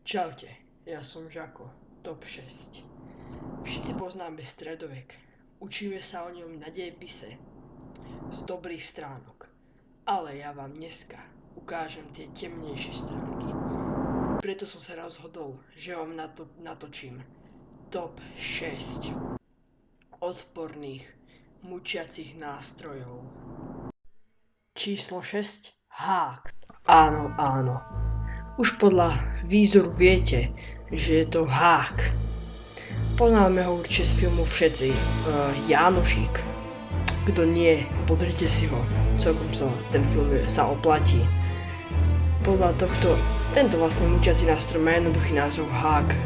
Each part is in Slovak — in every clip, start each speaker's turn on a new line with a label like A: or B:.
A: Čaute, ja som Žako, top 6. Všetci poznáme stredovek. Učíme sa o ňom na dejepise z dobrých stránok. Ale ja vám dneska ukážem tie temnejšie stránky. Preto som sa rozhodol, že vám natočím top 6 odporných, mučiacich nástrojov. Číslo 6. Hák. Áno. Už podľa výzoru viete, že je to hák. Poznáme ho určite z filmu všetci. Jánošík. Kto nie, pozrite si ho. Celkom ten film sa oplatí. Podľa tohto, tento vlastne mučiaci nástroj má jednoduchý názov hák.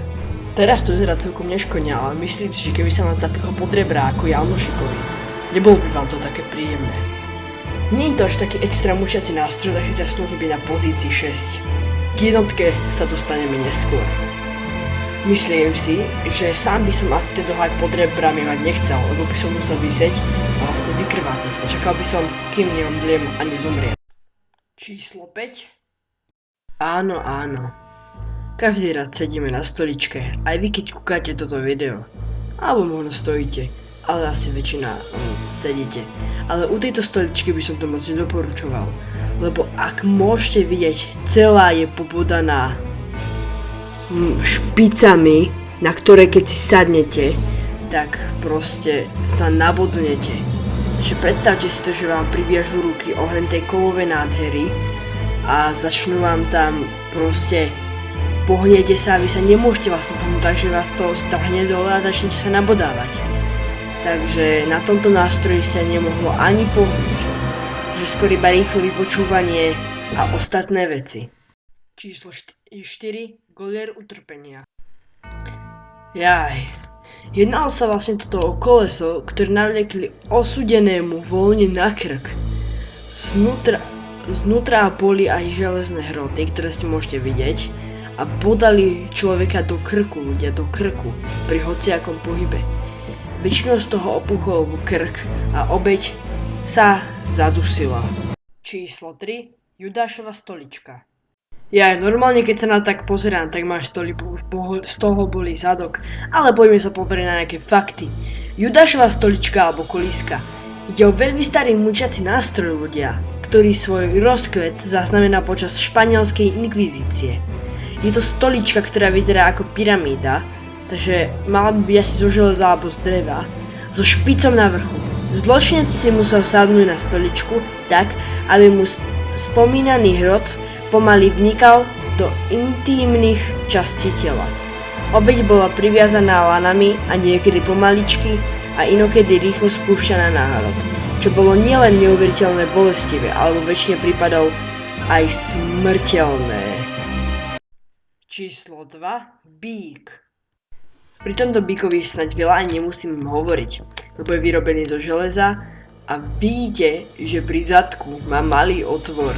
A: Teraz to vyzerá celkom neškodne, ale myslím si, že keby sa vám zapichol pod rebra ako Jánošíkovi, nebolo by vám to také príjemné. Nie je to až taký extra mučiaci nástroj, tak si zaslúži byť na pozícii 6. K jednotke sa dostaneme neskôr. Myslím si, že sám by som asi tento hák pod rebrami mať nechcel, lebo by som musel vysieť a vlastne vykrvácať. A čakal by som, kým neomdliem a nezomriem. Číslo 5. Áno. Každý rád sedíme na stoličke, aj vy keď kúkate toto video. Alebo možno stojíte, ale asi väčšina sedíte. Ale u tejto stoličky by som to moc nedoporučoval. Lebo ak môžete vidieť, celá je pobodaná špicami, na ktoré keď si sadnete, tak proste sa nabodnete. Čiže predstavte si to, že vám priviažu ruky oheň tej kovovej nádhery a začnú vám tam proste pohnete sa a vy sa nemôžete vlastne pohnúť, takže vás to strhne dole a začnete sa nabodávať. Takže na tomto nástroji sa nemohlo ani pohnúť. Takže skôr iba rýchle vypočúvanie a ostatné veci. Číslo 4. Golier utrpenia. Jednalo sa vlastne toto o koleso, ktoré navliekli osudenému voľne na krk. Znútra boli aj železné hroty, ktoré si môžete vidieť, a podali človeka do krku, pri hociakom pohybe. Väčšinou z toho opuchol krk a obeť sa zadusila. Číslo 3. Judášova stolička. Normálne keď sa na tak pozerám, tak máš z toho bolí zadok, ale poďme sa pozrieť na nejaké fakty. Judášova stolička alebo kolíska ide o veľmi starý mučiaci nástroj ľudia, ktorý svoj rozkvet zaznamená počas španielskej inkvizície. Je to stolička, ktorá vyzerá ako pyramída, takže mala by byť asi zo železa alebo z dreva, so špicom na vrchu. Zločinec si musel sadnúť na stoličku tak, aby mu spomínaný hrot pomaly vnikal do intímnych častí tela. Obeť bola priviazaná lanami a niekedy pomaličky a inokedy rýchlo spúšťaná na hrot, čo bolo nielen neuveriteľné bolestivé, alebo v väčšine prípadov aj smrteľné. Číslo 2. Bík. Pri tomto bíkovi snaď veľa ani nemusím hovoriť, lebo je vyrobený zo železa a vidíte, že pri zadku má malý otvor,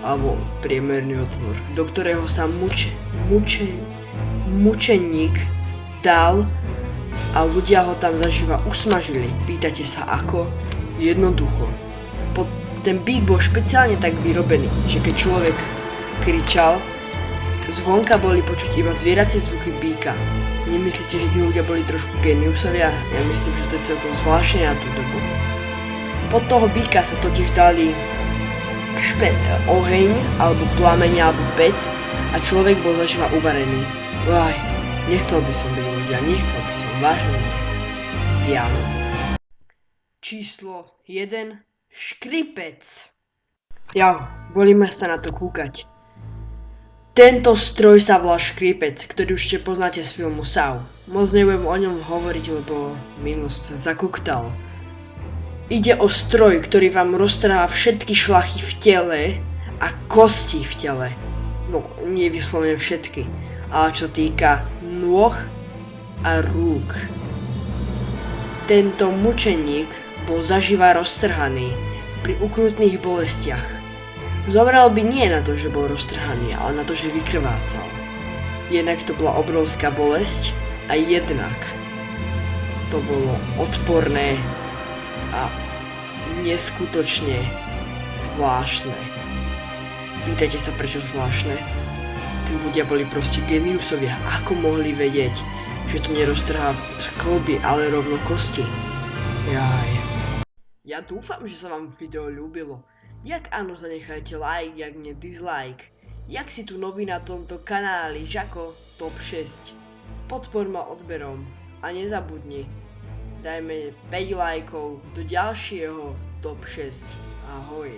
A: alebo priemerný otvor, do ktorého sa mučeník dal a ľudia ho tam zaživa usmažili. Pýtate sa ako? Jednoducho. Ten bík bol špeciálne tak vyrobený, že keď človek kričal, zvonka boli počuť iba zvieracie zvuky bíka. Nemyslíte, že tí ľudia boli trošku geniusovia? Ja myslím, že to je celkom zvláštne na tú dobu. Pod toho bíka sa totiž dali oheň, alebo plameň, alebo pec a človek bol zaživa uvarený. Nechcel by som byť ľudia, vážne nie. Diablo. Číslo 1. Škripec. Bolí ma sa na to kúkať. Tento stroj sa volá škripec, ktorý určite poznáte z filmu Saw. Moc nebudem o ňom hovoriť, lebo minus sa zakuktal. Ide o stroj, ktorý vám roztrhá všetky šlachy v tele a kosti v tele. No, nie vyslovene všetky, ale čo týka nôh a rúk. Tento mučeník bol zaživa roztrhaný pri ukrutných bolestiach. Zomrel by nie na to, že bol roztrhaný, ale na to, že vykrvácal. Jednak to bola obrovská bolesť a jednak to bolo odporné a neskutočne zvláštne. Pýtajte sa, prečo zvláštne? ľudia boli proste geniusovia. Ako mohli vedieť, že to neroztrhá kĺby, ale rovno kosti? Jaj. Ja dúfam, že sa vám video ľúbilo. Jak áno, zanechajte like, jak nie dislike. Jak si tu nový na tomto kanáli, Žako Top 6. Podpor ma odberom a nezabudni, dajme 5 lajkov do ďalšieho Top 6. Ahoj.